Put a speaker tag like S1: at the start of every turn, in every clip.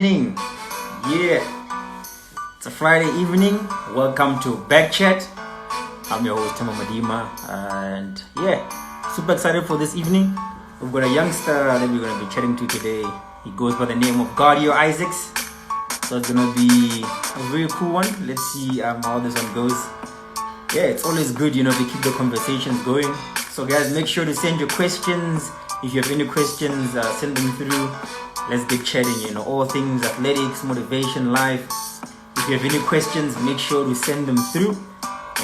S1: Evening. Yeah, it's a Friday evening. Welcome to BackChat. I'm your host, Timo Madima, and yeah, super excited for this evening. We've got a youngster that we're going to be chatting to today. He goes by the name of Gardeo Isaacs, so it's going to be a very cool one. Let's see how this one goes. Yeah, it's always good, to keep the conversations going. So guys, make sure to send your questions. If you have any questions, send them through. Let's get chatting, all things athletics, motivation, life. If you have any questions, make sure to send them through,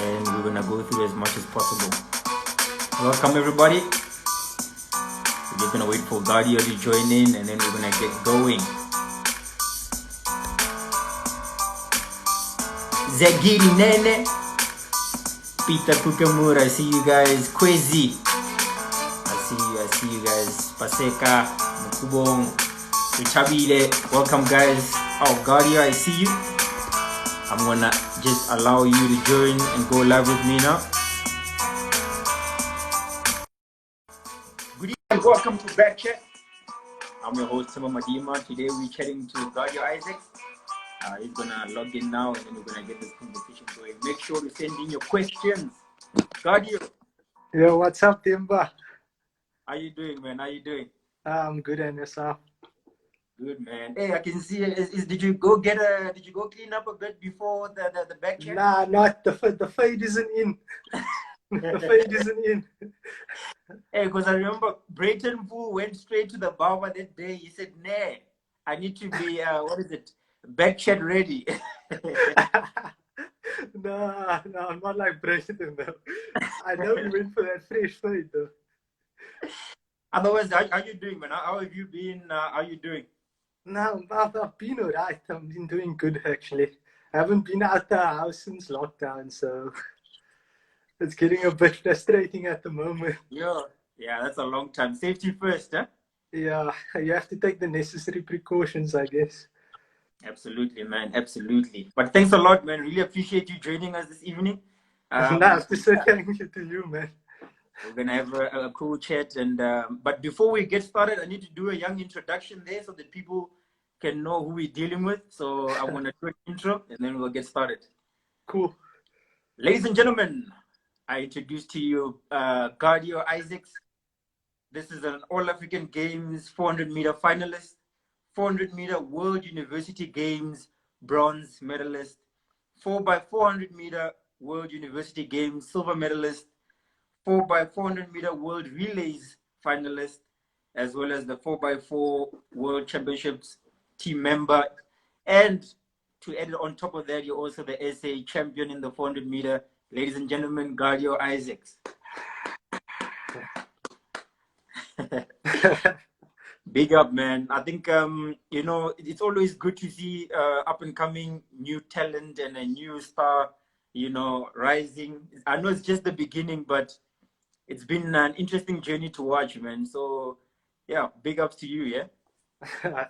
S1: and we're gonna go through as much as possible. Welcome everybody. We're just gonna wait for Gardeo to join in, and then we're gonna get going. Zagiri Nene, Peter Kukamura, I see you guys. Kwezi, I see you guys. Paseka, Mukubong, Chabile, welcome guys. Oh, Gardeo, I see you. I'm gonna just allow you to join and go live with me now. Good evening, welcome to BackChat. I'm your host, Timo Madima. Today we're chatting to Gardeo Isaacs. He's gonna log in now, and then we're gonna get this conversation going. Make sure to send in your questions. Gardeo.
S2: Yo, what's up, Timba?
S1: How you doing, man? How you doing?
S2: I'm good, and yourself?
S1: Good, man. Hey, I can see. Did you go clean up a bit before the back check?
S2: Nah, not the fade isn't in. The fade isn't in.
S1: Hey, because I remember Brayton Poole went straight to the barber that day. He said, "Nah, I need to be back check ready."
S2: No, I'm not like Brayton though. I know you went for that fresh fade though.
S1: Otherwise, how you doing, man? How have you been? How you doing?
S2: No, I've been alright. I've been doing good actually. I haven't been out the house since lockdown, so it's getting a bit frustrating at the moment.
S1: Yeah, that's a long time. Safety first, huh?
S2: Yeah, you have to take the necessary precautions, I guess.
S1: Absolutely, man. Absolutely. But thanks a lot, man. Really appreciate you joining us this evening.
S2: I have to say thank you to you, man.
S1: We're gonna have a cool chat, and but before we get started, I need to do a young introduction there so that people can know who we're dealing with. So I'm gonna do an intro, and then we'll get started.
S2: Cool.
S1: Ladies and gentlemen, I introduce to you Gardeo Isaacs. This is an All-African Games 400-meter finalist, 400-meter World University Games bronze medalist, 4x400-meter World University Games silver medalist, 4x400-meter World Relays finalist, as well as the 4x4 World Championships team member. And to add on top of that, you're also the SA champion in the 400-meter. Ladies and gentlemen, Gardeo Isaacs. Big up, man. I think, it's always good to see up-and-coming new talent and a new star, rising. I know it's just the beginning, but it's been an interesting journey to watch, man. So, yeah, big ups to you, yeah?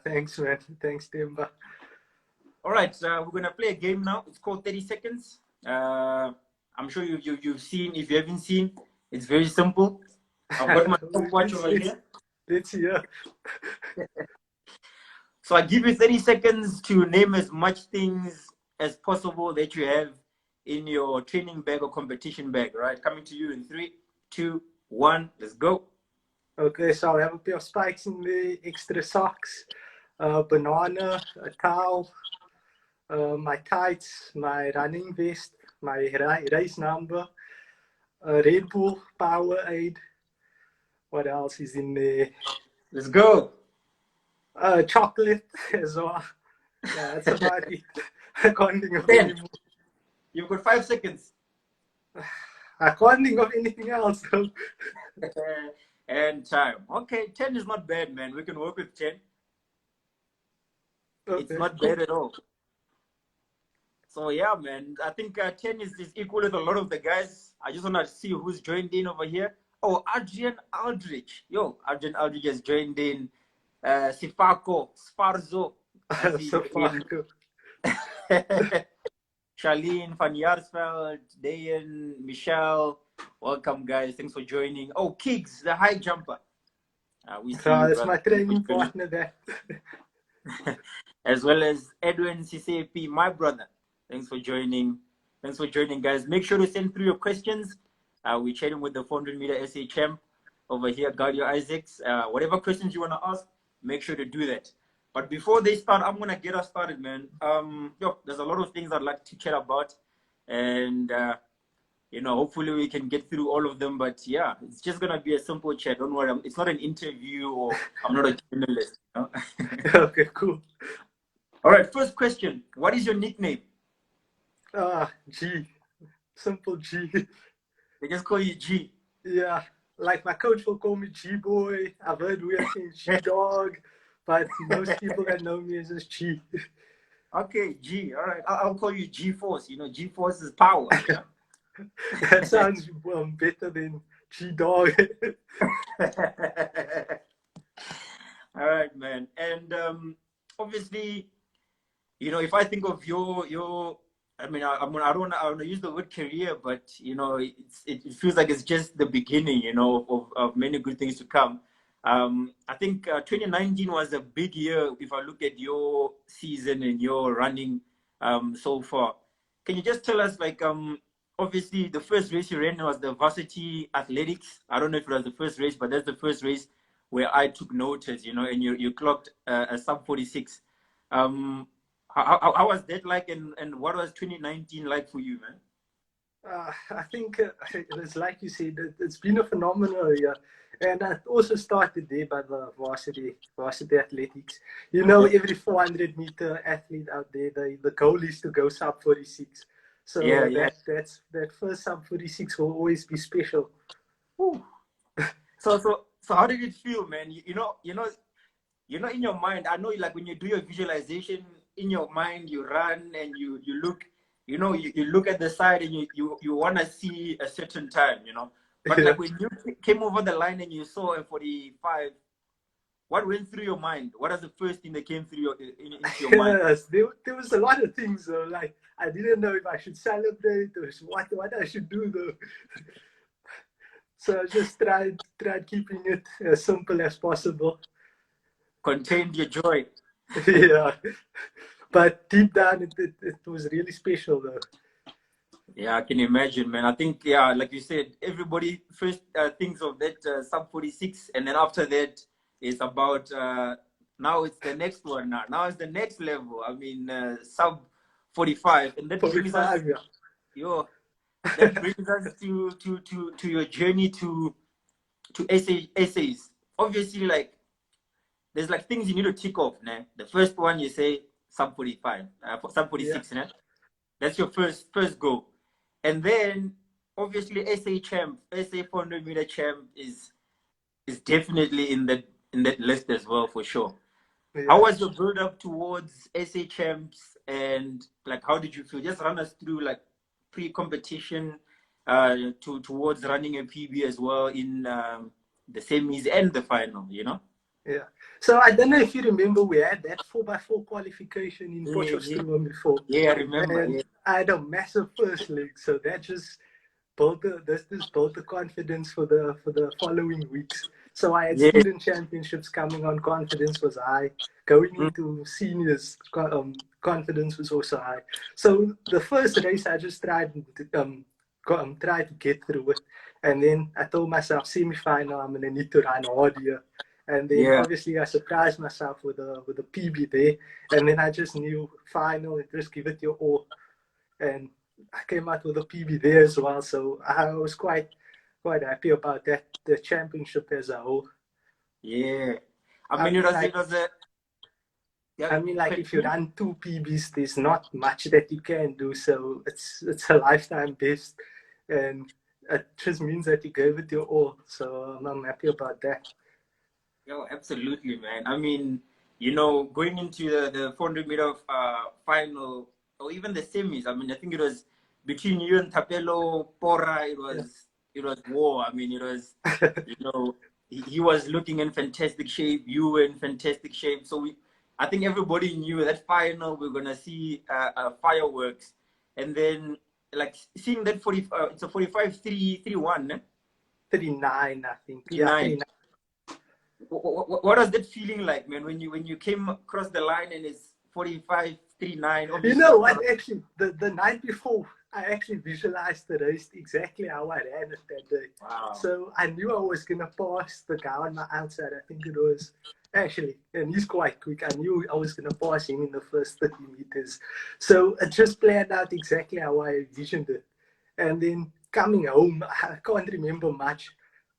S2: Thanks, man. Thanks, Timba.
S1: All right, we're going to play a game now. It's called 30 Seconds. I'm sure you've seen. If you haven't seen, it's very simple. I've got my stopwatch over here.
S2: Let's hear.
S1: So I give you 30 seconds to name as much things as possible that you have in your training bag or competition bag, right? Coming to you in 3, 2, 1, let's go.
S2: Okay, so I have a pair of spikes in the extra socks, banana, a towel, my tights, my running vest, my race number, a Red Bull Powerade. What else is in there?
S1: Let's go.
S2: Chocolate as well. Yeah, that's about it. I can't think of
S1: 10.
S2: anymore.
S1: You've got 5 seconds.
S2: I can't think of anything else though.
S1: And time. Okay, 10 is not bad, man. We can work with 10. Okay, it's not bad at all. So yeah, man, I think 10 is equal with a lot of the guys. I just want to see who's joined in over here. Oh, Adrian Aldrich. Yo, Adrian Aldrich has joined in. Sifako, Sfarzo.
S2: Sifako.
S1: Charlene, Van Jaarsveld, Dayan, Michelle. Welcome, guys. Thanks for joining. Oh, Kiggs, the high jumper.
S2: That's my training partner there.
S1: as well as Edwin CCAP, my brother. Thanks for joining. Thanks for joining, guys. Make sure to send through your questions. We're chatting with the 400-meter SA champ over here, Gardeo Isaacs. Whatever questions you want to ask, make sure to do that. But before they start, I'm going to get us started, man. There's a lot of things I'd like to chat about. And, hopefully we can get through all of them. But, yeah, it's just going to be a simple chat. Don't worry. It's not an interview or I'm not a journalist.
S2: Okay, cool.
S1: All right, first question. What is your nickname?
S2: G. Simple G.
S1: They just call you G.
S2: Yeah, like my coach will call me G-boy. I've heard weird things, G-dog. But most people that know me is just G.
S1: Okay, G. All right. I'll call you G-Force. G-Force is power.
S2: That sounds better than G-dog.
S1: All right, man. And obviously, if I think of your I mean, I don't want to use the word career, but it feels like it's just the beginning, of many good things to come. I think 2019 was a big year if I look at your season and your running so far. Can you just tell us, like, obviously the first race you ran was the varsity athletics. I don't know if it was the first race, but that's the first race where I took notice, and you clocked a sub 46. How was that like, and what was 2019 like for you, man?
S2: I think it's like you said, it's been a phenomenal year. And I also started there by the varsity athletics. Every 400-meter athlete out there, the goal is to go sub 46. So that first sub 46 will always be special.
S1: So how did it feel, man? In your mind, I know, like, when you do your visualization in your mind, you run and you look, you look at the side and you want to see a certain time, But like when you came over the line and you saw a 45, what went through your mind? What was the first thing that came through into your mind?
S2: Yes, there was a lot of things though. Like, I didn't know if I should celebrate or what I should do though. So I just tried keeping it as simple as possible.
S1: Contained your joy.
S2: Yeah, but deep down it was really special though.
S1: Yeah, I can imagine, man. I think, yeah, like you said, everybody first thinks of that sub 46, and then after that it's about now it's the next one. Now it's the next level. I mean, sub 45, and that
S2: 45,
S1: brings us, that brings us to your journey to essays. Obviously, like, there's like things you need to tick off. Nah? The first one you say sub 45, sub 46. Yeah. Nah? That's your first goal. And then obviously SA 400-meter champ is definitely in that list as well, for sure. Yeah. How was your build up towards SA champs, and like how did you feel? Just run us through like pre-competition towards running a PB as well in the semis and the final,
S2: Yeah. So I don't know if you remember, we had that 4x4 qualification in Potchefstroom before.
S1: Yeah, I remember.
S2: And I had a massive first leg, so that just built the confidence for the following weeks. So I had student championships coming on, confidence was high. Going into seniors, confidence was also high. So the first race, I just tried to get through it. And then I told myself, semi-final, I'm going to need to run hard here. And then obviously I surprised myself with a PB there. And then I just knew final, just give it your all. And I came out with a PB there as well. So I was quite happy about that, the championship as a whole.
S1: Yeah. I mean,
S2: I mean, like, if you run 2 PBs, there's not much that you can do. So it's a lifetime best. And it just means that you gave it your all. So I'm happy about that.
S1: Yo, absolutely, man. I mean, going into the 400-meter final, or even the semis, I mean, I think it was between you and Tapelo Pora, it was war. I mean, it was, he was looking in fantastic shape, you were in fantastic shape. So I think everybody knew that final we're going to see fireworks. And then, like, seeing that it's a 45-3-1, eh?
S2: 39, I think.
S1: 39. Yeah, 39. What was that feeling like, man, when you came across the line and it's 45:39.
S2: You
S1: Obviously,
S2: know what? Actually, the night before, I actually visualized the race exactly how I ran it that day.
S1: Wow.
S2: So I knew I was gonna pass the guy on my outside. I think it was actually, and he's quite quick. I knew I was gonna pass him in the first 30 meters. So it just planned out exactly how I envisioned it. And then coming home, I can't remember much.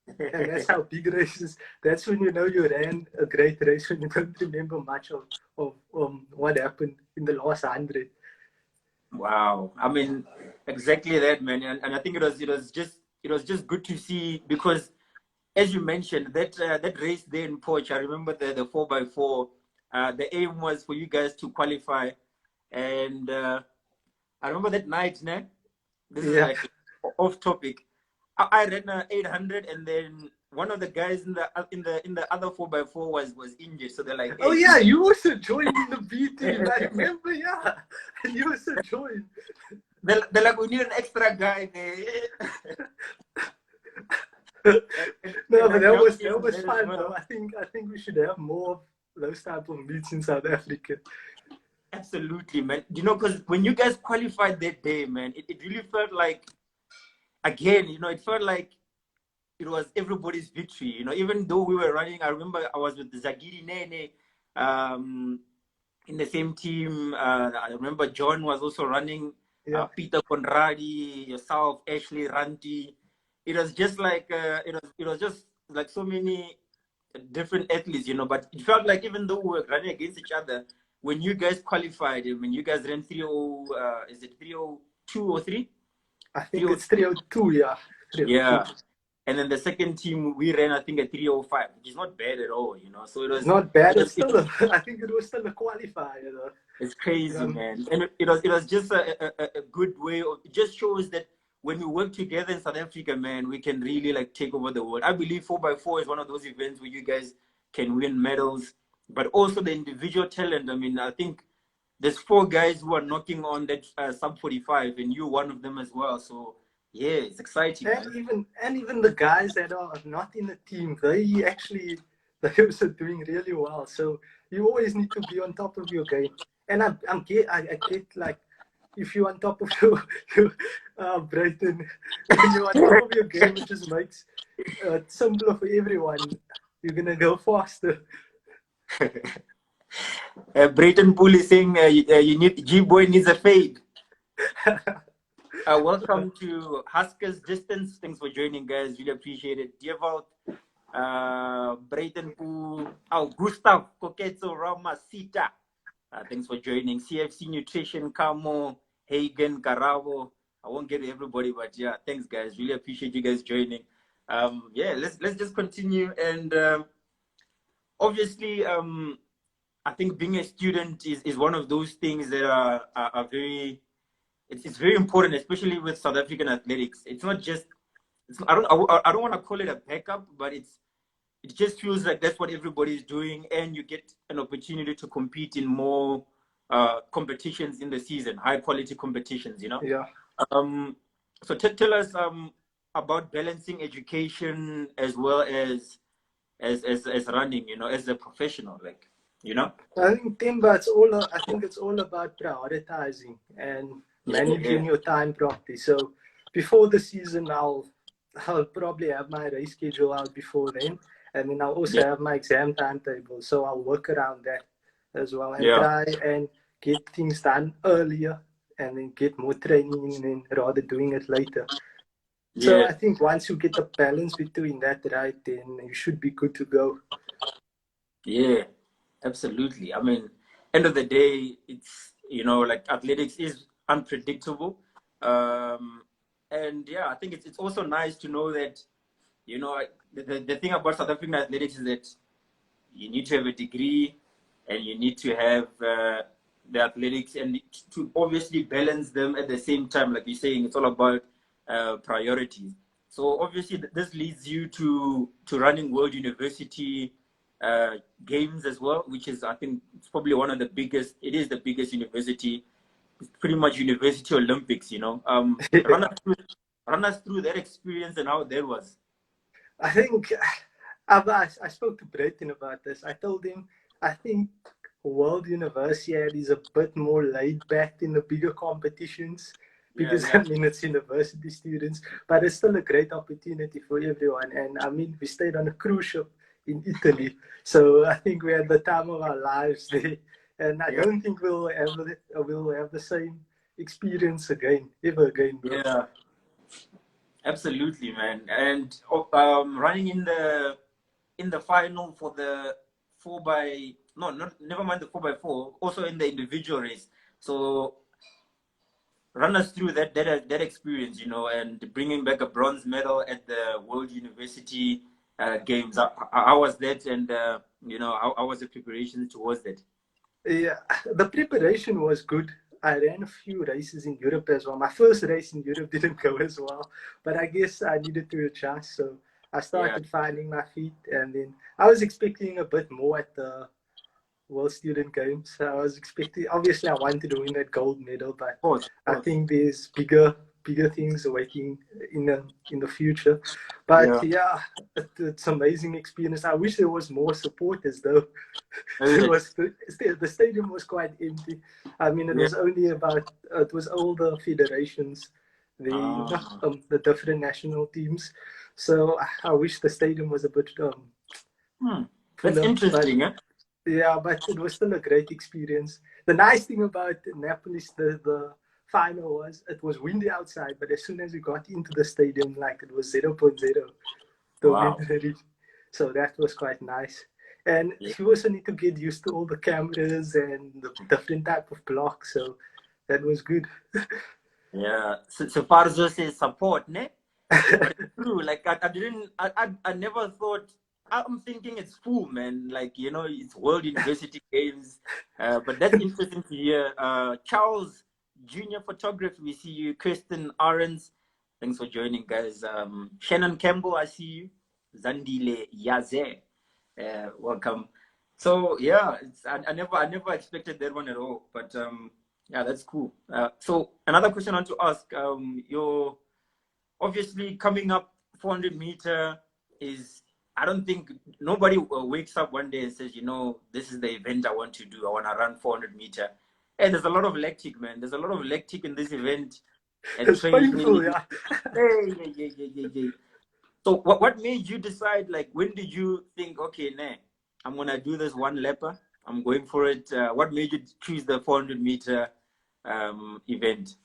S2: And that's how big races. That's when you know you ran a great race, when you don't remember much of what happened in the last 100.
S1: Wow. I mean, exactly that, man. And I think it was just good to see, because as you mentioned, that race there in Poch, I remember the 4x4. The aim was for you guys to qualify, and I remember that night, ne? This is
S2: Yeah.
S1: like off topic. I ran 800, and then one of the guys in the other 4x4 was injured. So they're like,
S2: Oh
S1: hey,
S2: yeah, you also joined in the B team. I remember, yeah. You also joined.
S1: they're like, we need an extra guy there.
S2: No,
S1: And I
S2: but that
S1: jumped
S2: was
S1: in there as
S2: fun though.
S1: well.
S2: I think we should have more of those type of meets in South Africa.
S1: Absolutely, man. You know, because when you guys qualified that day, man, it really felt like, again, you know, it felt like it was everybody's victory. You know, even though we were running, I remember I was with Zagiri Nene in the same team. I remember John was also running,
S2: Yeah.
S1: Peter Conradi, yourself, Ashley Ranti. It was just like, it was just like so many different athletes, you know, but it felt like even though we were running against each other, when you guys qualified, when you guys ran 30, is it 302 or 3?
S2: I think it's 302, yeah. 302.
S1: Yeah. And then the second team, we ran, I think, a 305, which is not bad at all, you know. So it was
S2: Not bad.
S1: it was,
S2: It's still I think it was still a qualifier though.
S1: it's crazy, man. And it was just a good way of, it just shows that when we work together in South Africa, man, we can really like take over the world. I believe 4x4 is one of those events where you guys can win medals, but also the individual talent. I mean, I think there's 4 guys who are knocking on that sub 45, and you're one of them as well. So yeah, it's exciting, man.
S2: And even the guys that are not in the team, they're also doing really well. So you always need to be on top of your game. And I get like, if you're on top of your Brighton, when you're on top of your game, it just makes it simpler for everyone. You're gonna go faster.
S1: Brayton Poole is saying you need G-Boy needs a fade. Welcome to Huskers Distance. Thanks for joining, guys. Really appreciate it. Dievald, Brayton Poole, Gustav Koketso Ramasita. Thanks for joining. CFC Nutrition, Camo, Hagen, Caravo. I won't get to everybody, but yeah, thanks, guys. Really appreciate you guys joining. Yeah, let's just continue. And obviously, I think being a student is one of those things that are very, it's very important, especially with South African athletics. It's not just, I don't want to call it a backup, but it just feels like that's what everybody's doing, and you get an opportunity to compete in more competitions in the season, high quality competitions, you know.
S2: Yeah.
S1: So tell us about balancing education as well as running, you know, as a professional, like, you know.
S2: I think I think it's all about prioritizing and managing
S1: Yeah.
S2: your time properly. So before the season, I'll probably have my race schedule out before then, and then I'll also have my exam timetable. So I'll work around that as well and
S1: Yeah.
S2: try and get things done earlier, and then get more training in than rather doing it later. So
S1: Yeah.
S2: I think once you get the balance between that right, then you should be good to go.
S1: Yeah, absolutely. I mean, end of the day, it's, you know, like athletics is unpredictable. And yeah, I think it's also nice to know that, you know, the thing about South African athletics is that you need to have a degree, and you need to have the athletics, and to obviously balance them at the same time. Like you're saying, it's all about priorities. So obviously this leads you to running World University games as well, which is, I think, it's probably one of the biggest. It is the biggest university. It's pretty much University Olympics, you know. Run us through that experience and how that was.
S2: I think I spoke to Brayton about this. I told him, I think World Universiade is a bit more laid back in the bigger competitions
S1: Yeah,
S2: because
S1: yeah.
S2: I mean it's university students, but it's still a great opportunity for everyone. And I mean we stayed on a cruise ship in Italy, so I think we had the time of our lives there. And I
S1: Yeah.
S2: don't think we'll have the same experience again, ever again, bro.
S1: Yeah. Absolutely, man. And running in the final for the four by no, not never mind the 4x4. Also in the individual race. So run us through that experience, and bringing back a bronze medal at the World University Games. How was that? And how was the preparation towards that?
S2: Yeah, the preparation was good. I ran a few races in Europe as well. My first race in Europe didn't go as well, but I guess I needed to adjust. So I
S1: Yeah,
S2: started finding my feet, and then I was expecting a bit more at the World Student Games. I was expecting, obviously, I wanted to win that gold medal, but
S1: of
S2: I
S1: course.
S2: think there's bigger things waiting in the future. But
S1: Yeah.
S2: yeah, it's amazing experience. I wish there was more supporters though.
S1: Is
S2: It
S1: it?
S2: was the stadium was quite empty. I mean, it
S1: Yeah.
S2: was only about it was all the federations,
S1: Ah.
S2: the different national teams. So I wish the stadium was a bit
S1: Hmm. That's
S2: fuller, but
S1: interesting, eh?
S2: yeah, but it was still a great experience. The nice thing about Naples, the final was it was windy outside, but as soon as we got into the stadium, like it was zero point 0, the wind
S1: Wow.
S2: reached. So that was quite nice. And
S1: Yeah.
S2: you also need to get used to all the cameras and the different type of blocks. So that was good.
S1: Yeah. So far as says support, ne? But it's true. Like I didn't I never thought I'm thinking it's full, man. Like, it's World University Games. But that's interesting to hear. Charles, Junior Photography, we see you. Kristen Arens, thanks for joining, guys. Shannon Campbell, I see you. Zandile Yaze, welcome. So yeah, I never expected that one at all. But yeah, that's cool. So another question I want to ask, your obviously coming up 400-meter is, I don't think nobody wakes up one day and says, this is the event I want to do. I want to run 400-meter. And there's a lot of lactic, man. There's a lot of lactic in this event and
S2: It's painful,
S1: training.
S2: yeah.
S1: Hey, yeah, yeah, yeah, yeah, yeah. So what made you decide, like, when did you think, okay, nah, I'm going to do this one lapper. I'm going for it. What made you choose the 400-meter event?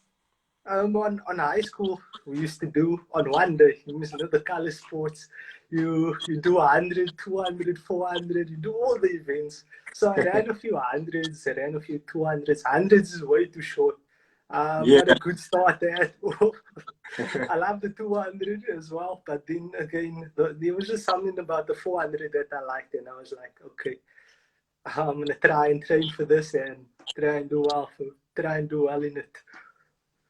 S2: On high school, we used to do on one day. You must know the color sports. You do 100, 200, 400. You do all the events. So I ran a few hundreds. I ran a few 200s. Hundreds is way too short.
S1: Yeah.
S2: Not a good start at all. I love the 200 as well, but then again, there was just something about the 400 that I liked, and I was like, okay, I'm gonna try and train for this and try and do well in it.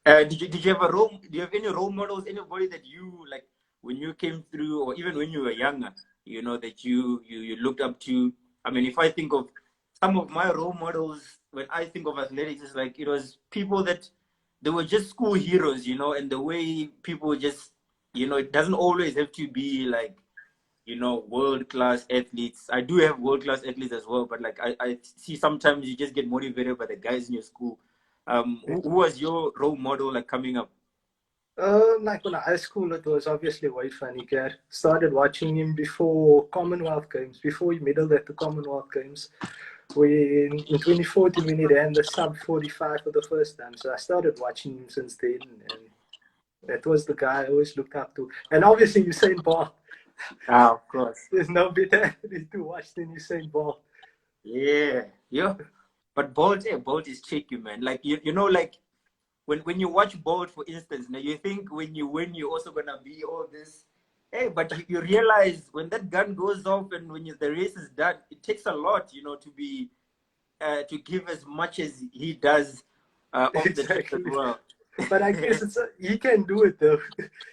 S1: Did you have a role? Do you have any role models? Anybody that you like when you came through, or even when you were younger? That you looked up to. I mean, if I think of some of my role models when I think of athletics, it's like it was people that they were just school heroes, and the way people just, it doesn't always have to be like, world class athletes. I do have world class athletes as well, but like I see sometimes you just get motivated by the guys in your school. Who was your role model like coming up?
S2: Like when I high school, it was obviously Wade van Niekerk. Started watching him before Commonwealth Games, before he medaled at the Commonwealth Games. When in 2014, when he ran the sub 45 for the first time, so I started watching him since then, and that was the guy I always looked up to. And obviously Usain Bolt.
S1: Ah, of course.
S2: There's no better athlete to watch than Usain Bolt.
S1: Yeah, yeah. But Bolt is tricky, man. Like like when you watch Bolt, for instance, now you think when you win, you're also gonna be all this. Hey, but you realize when that gun goes off and when the race is done, it takes a lot, to be to give as much as he does off the track as
S2: Exactly.
S1: well.
S2: But I guess he can do it though.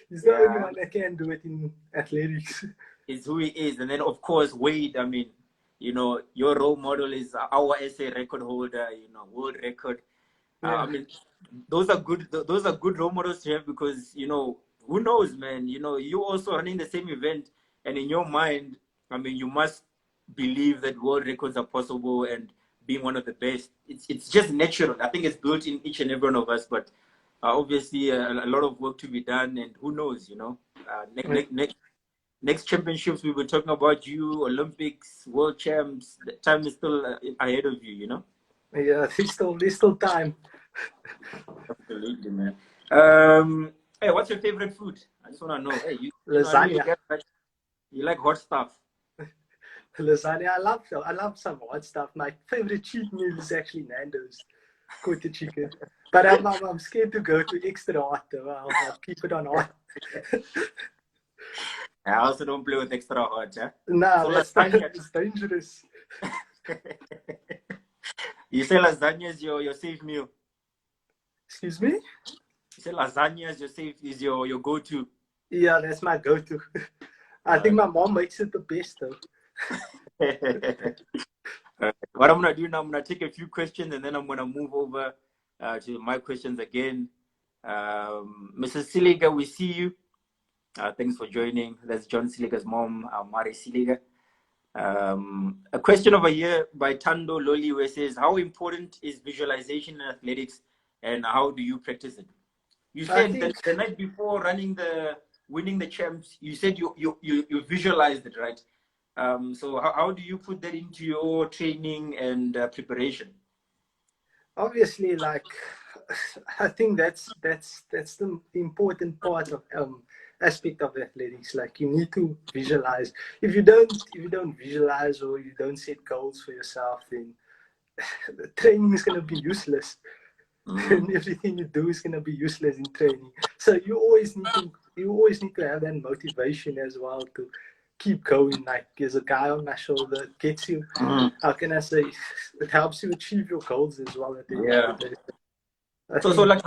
S2: He's the only
S1: Yeah,
S2: one that can do it in athletics.
S1: is who he is. And then, of course, Wade, I mean, your role model is our SA record holder, world record. I
S2: Yeah.
S1: mean, those are good. Those are good role models to have because who knows, man. You also running the same event, and in your mind, I mean, you must believe that world records are possible and being one of the best. It's just natural. I think it's built in each and every one of us. But obviously, a lot of work to be done, and who knows, you know, next championships we were talking about you, Olympics, world champs. The time is still ahead of you, you know.
S2: Yeah, there's still time.
S1: Absolutely, man. Hey, what's your favorite food? I just want to know. Hey, you know, I know you
S2: Lasagna.
S1: you like hot stuff.
S2: Lasagna. I love some hot stuff. My favorite cheat meal is actually Nando's quarter chicken. But I'm scared to go to extra hot though. I'll keep it on hot.
S1: I also don't play with extra hot, huh?
S2: Nah,
S1: So
S2: that's
S1: lasagna.
S2: it's dangerous.
S1: You say lasagna is your safe meal.
S2: Excuse me?
S1: You say lasagna is your go-to.
S2: Yeah, that's my go-to. I think my mom makes it the best though.
S1: What I'm gonna do now, I'm gonna take a few questions and then I'm gonna move over to my questions again. Mrs. Siliga, we see you. Thanks for joining. That's John Siliga's mom, Mari Siliga. A question over here by Tando Loli where says, how important is visualization in athletics and how do you practice it? You said that the night before winning the champs, you said you visualized it, right? So how do you put that into your training and preparation?
S2: Obviously, like I think that's the important part of aspect of athletics. Like you need to visualize. If you don't visualize or you don't set goals for yourself, then the training is gonna be useless. And everything you do is gonna be useless in training. So you always need to have that motivation as well to keep going. Like there's a guy on my shoulder, it gets you. How can I say? It helps you achieve your goals as well at the end of the day.
S1: So like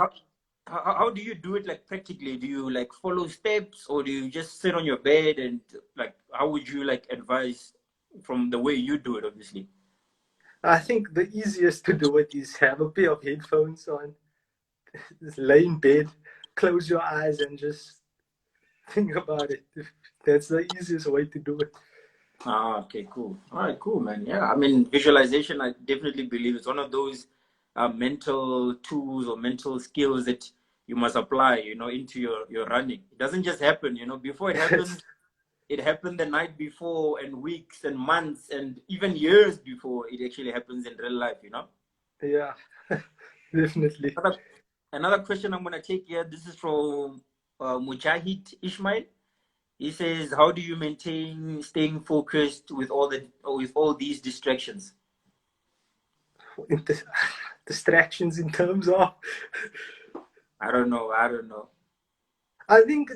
S1: how do you do it like practically? Do you like follow steps or do you just sit on your bed and like how would you like advise from the way you do it, obviously?
S2: I think the easiest to do it is have a pair of headphones on, just lay in bed, close your eyes and just think about it. That's the easiest way to do it.
S1: Okay, cool. All right, cool, man. Yeah, I mean, visualization, I definitely believe it's one of those mental tools or mental skills that you must apply, you know, into your running. It doesn't just happen, you know, before it happens, it happened the night before and weeks and months and even years before it actually happens in real life, you know?
S2: Yeah, definitely.
S1: Another question I'm going to take here, this is from Mujahid Ismail. He says, how do you maintain staying focused with all these distractions?
S2: Distractions in terms of
S1: I don't know.
S2: I think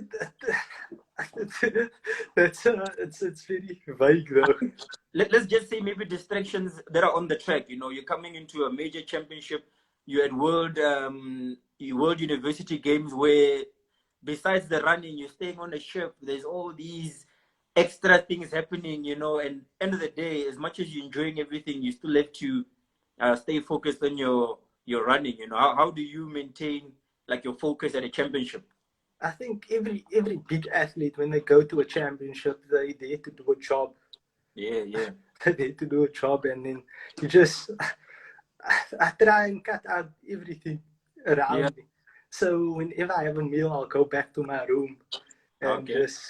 S2: that's it's very vague though.
S1: Let's just say maybe distractions that are on the track. You know, you're coming into a major championship. You're at world university games where besides the running, you're staying on a ship. There's all these extra things happening, you know, and end of the day, as much as you're enjoying everything, you still have to stay focused on your running, you know. How do you maintain like your focus at a championship?
S2: I think every big athlete, when they go to a championship, they there to do a job.
S1: Yeah.
S2: They're there to do a job, and then you just I try and cut out everything around me. So whenever I have a meal, I'll go back to my room and just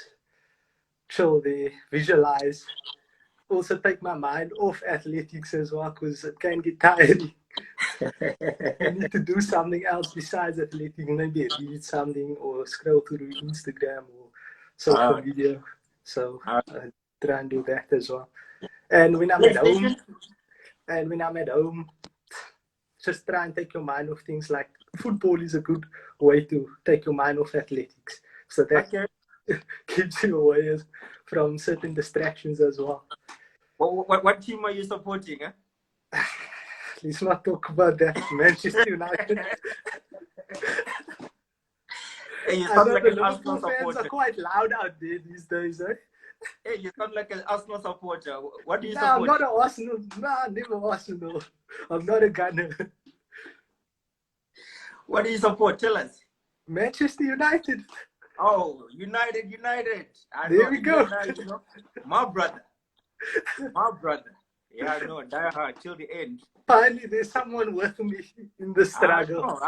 S2: chill there, visualize. Also take my mind off athletics as well, because it can get tiring. You need to do something else besides athletics, maybe read something or scroll through Instagram or social media. So I try and do that as well. And when I'm at home, just try and take your mind off things like football is a good way to take your mind off athletics. So that keeps you away from certain distractions as well.
S1: What team are you supporting? Eh?
S2: Let's not talk about that. Manchester United.
S1: Hey, you
S2: I
S1: sound
S2: know
S1: like
S2: the
S1: an Arsenal
S2: Liverpool fans
S1: supporter.
S2: are quite loud out there these days, eh?
S1: Hey, you sound like an Arsenal supporter. What do you
S2: support?
S1: I'm
S2: not an Arsenal. Never Arsenal. I'm not a Gunner.
S1: What do you support? Tell us.
S2: Manchester United.
S1: Oh, United.
S2: There we go.
S1: My brother. Yeah, no, die hard till the end.
S2: Finally, there's someone with me in the struggle.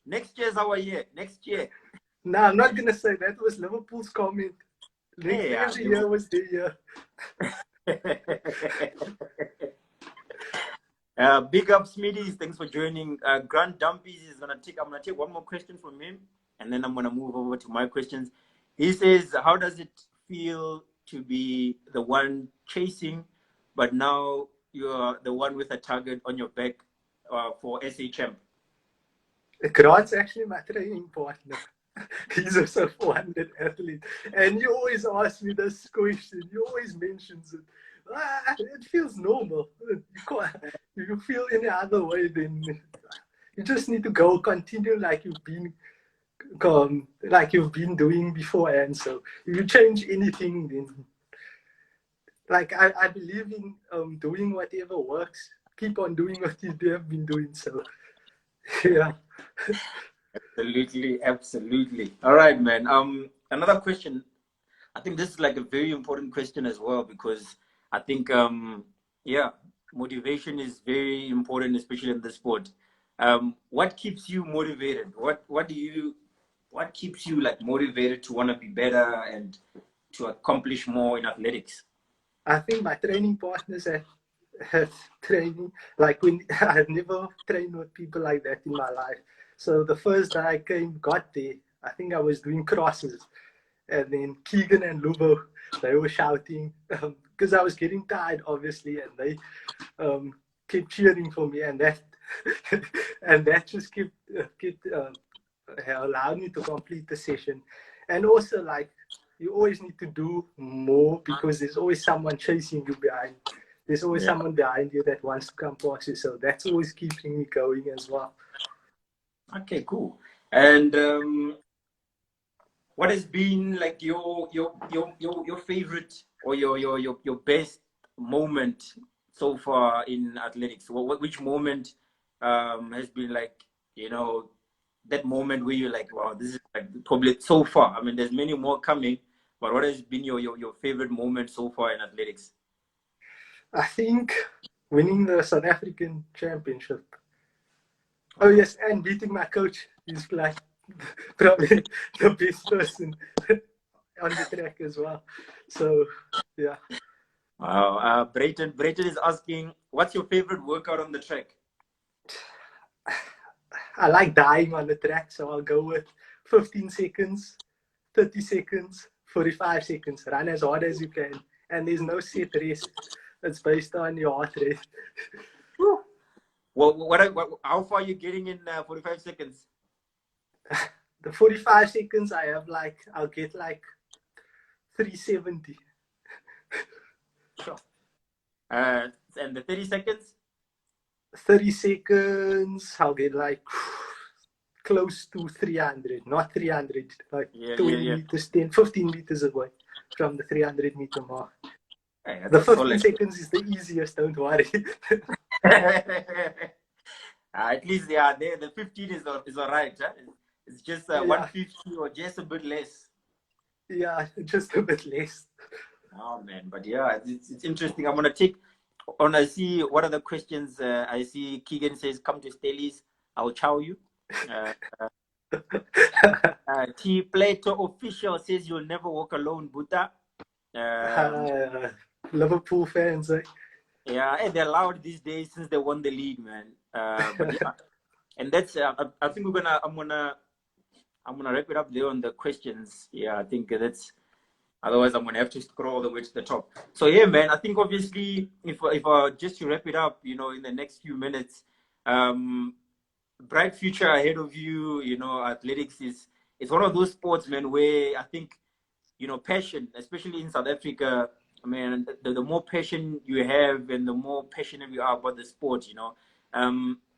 S1: Next year's our year. Next year.
S2: No, I'm not gonna say that was Liverpool's comment. Every year was the year.
S1: Big up, Smithies. Thanks for joining. Grant Dumpies is I'm gonna take one more question from him, and then I'm gonna move over to my questions. He says, "How does it feel to be the one chasing, but now you're the one with a target on your back for SHM?"
S2: Grant's actually my training partner. He's also a 400 athlete. And you always ask me this question. You always mentions it. It feels normal. You feel any other way, then you just need to go continue like you've been doing beforehand. So if you change anything, then I believe in doing whatever works. Keep on doing what you have been doing. So yeah.
S1: Absolutely. All right, man. Another question. I think this is like a very important question as well, because I think motivation is very important, especially in the sport. What keeps you motivated? What keeps you like motivated to want to be better and to accomplish more in athletics?
S2: I think my training partners have training like when I've never trained with people like that in my life. So the first day I got there, I think I was doing crosses, and then Keegan and Lubo, they were shouting because I was getting tired, obviously, and they kept cheering for me, and that just kept allowed me to complete the session. And also, like, you always need to do more because there's always someone chasing you behind. There's always someone behind you that wants to come past you. So that's always keeping me going as well.
S1: Okay, cool. And what has been like your favorite or your best moment so far in athletics? Which moment has been like, that moment where you're like, wow, this is like probably so far. I mean, there's many more coming, but what has been your favorite moment so far in athletics?
S2: I think winning the South African Championship. Oh yes, and beating my coach. He's like probably the best person on the track as well. So yeah.
S1: Wow. Brayton is asking, what's your favorite workout on the track?
S2: I like dying on the track, so I'll go with 15 seconds, 30 seconds, 45 seconds. Run as hard as you can. And there's no set rest. It's based on your heart rate.
S1: Well, how far are you getting in 45 seconds?
S2: The 45 seconds I'll get like 370.
S1: Sure. And the 30 seconds?
S2: 30 seconds, I'll get like close to 300. Not 300, like 20 meters, 15 meters away from the 300 meter mark. Hey, the 15 seconds is the easiest, don't worry.
S1: At least, the 15 is all right. Huh? It's just 150 or just a bit less.
S2: Yeah, just a bit less.
S1: Oh, man. But yeah, it's interesting. I'm going to see what are the questions. I see Keegan says, come to Stellies. I'll chow you. T. Plato official says you'll never walk alone, Buddha.
S2: Liverpool fans, eh?
S1: Yeah, they're loud these days since they won the league, man. But yeah, and that's. I think I'm gonna wrap it up there on the questions. Yeah, I think that's. Otherwise, I'm gonna have to scroll all the way to the top. So yeah, man. I think obviously, if just to wrap it up, in the next few minutes, bright future ahead of you. Athletics it's one of those sports, man, where I think, passion, especially in South Africa. I mean, the more passion you have and the more passionate you are about the sport,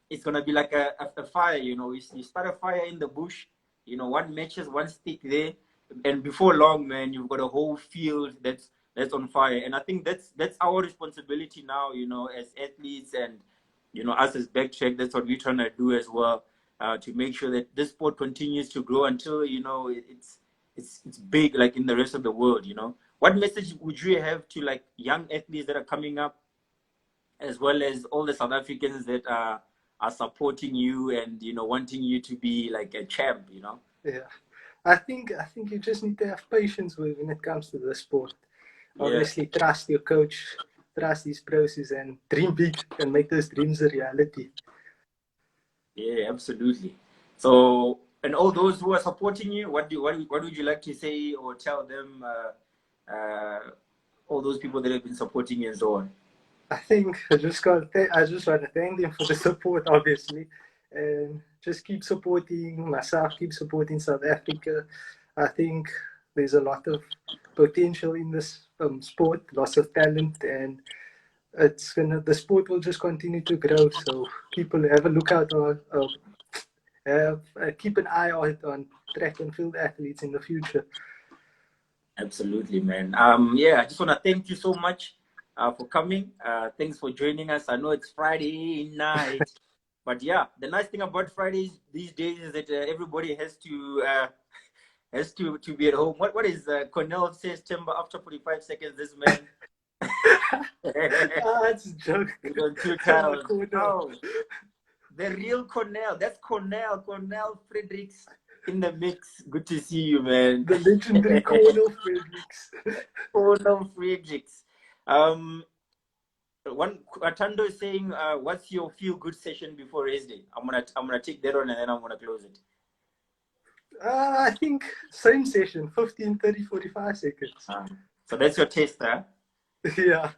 S1: it's going to be like a fire, you start a fire in the bush, one matches, one stick there. And before long, man, you've got a whole field that's on fire. And I think that's our responsibility now, as athletes and, us as Backtrack, that's what we're trying to do as well, to make sure that this sport continues to grow until, it's big like in the rest of the world. What message would you have to like young athletes that are coming up as well as all the South Africans that are supporting you and, you know, wanting you to be like a champ, you know.
S2: Yeah. I think you just need to have patience when it comes to the sport.
S1: Yeah.
S2: Obviously, trust your coach, trust his process, and dream big and make those dreams a reality.
S1: Yeah, absolutely. So, and all those who are supporting you, what would you like to say or tell them? All those people that have been supporting you and so on.
S2: I think I just want to thank them for the support, obviously, and just keep supporting myself, keep supporting South Africa. I think there's a lot of potential in this sport, lots of talent, and the sport will just continue to grow. So people have a look out on, keep an eye out on track and field athletes in the future.
S1: Absolutely, man. Yeah, I just want to thank you so much for coming. Thanks for joining us. I know it's Friday night, but yeah, the nice thing about Fridays these days is that everybody has to be at home. What is Cornell says? Timber after 45 seconds, this man.
S2: That's a joke.
S1: On 2 times. Oh, the real Cornell. That's Cornell Fredericks in the mix. Good to see you, man.
S2: The legendary Cornell Fredericks.
S1: Cornell Fredericks. One Atando is saying, what's your feel good session before race day? I'm gonna take that on and then I'm gonna close it.
S2: I think same session, 15, 30, 45 seconds.
S1: So that's your test, huh?
S2: Yeah.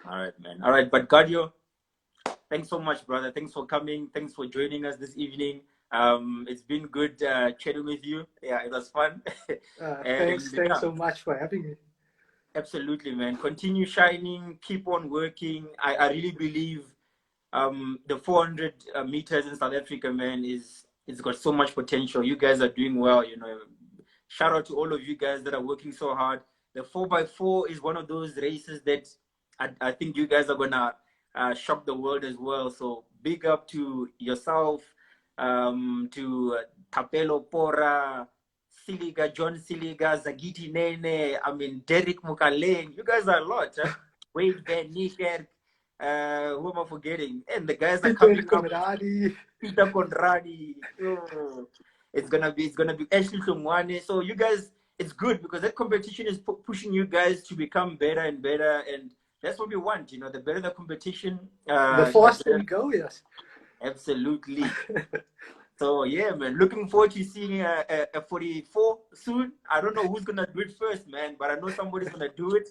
S1: All right, man. All right, but Gardeo, thanks so much, brother. Thanks for coming. Thanks for joining us this evening. It's been good chatting with you. Yeah, it was fun.
S2: Thanks so much for having me.
S1: Absolutely, man. Continue shining. Keep on working. I really believe the 400 meters in South Africa, man, it's got so much potential. You guys are doing well. You know, shout out to all of you guys that are working so hard. The 4x4 is one of those races that I think you guys are gonna shock the world as well. So big up to yourself, to Tapelo Pora, Siliga, John Siliga, Zagiti Nene, I mean Derek Mukaleng. You guys are a lot, huh? Wade Van Niekerk, who am I forgetting? And the guys are coming up. Peter Conradi. Oh, it's gonna be Ashley Tumwane. So you guys, it's good because that competition is pushing you guys to become better and better, and that's what we want. You know, the better the competition,
S2: the faster we go. Yes,
S1: absolutely. So yeah, man, looking forward to seeing a 44 soon. I don't know who's gonna do it first, man, but I know somebody's gonna do it.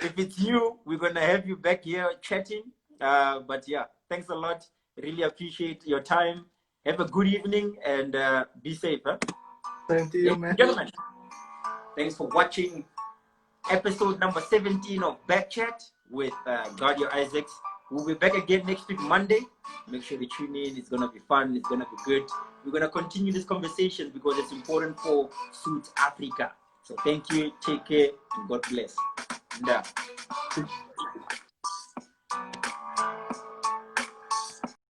S1: If it's you, we're gonna have you back here chatting. But yeah, thanks a lot. Really appreciate your time. Have a good evening and be safe. Huh?
S2: Same to you, man.
S1: Gentlemen, thanks for watching episode number 17 of BackChat with Gardeo Isaacs. We'll be back again next week, Monday. Make sure to tune in. It's going to be fun. It's going to be good. We're going to continue this conversation because it's important for South Africa. So thank you. Take care. And God bless. Yeah.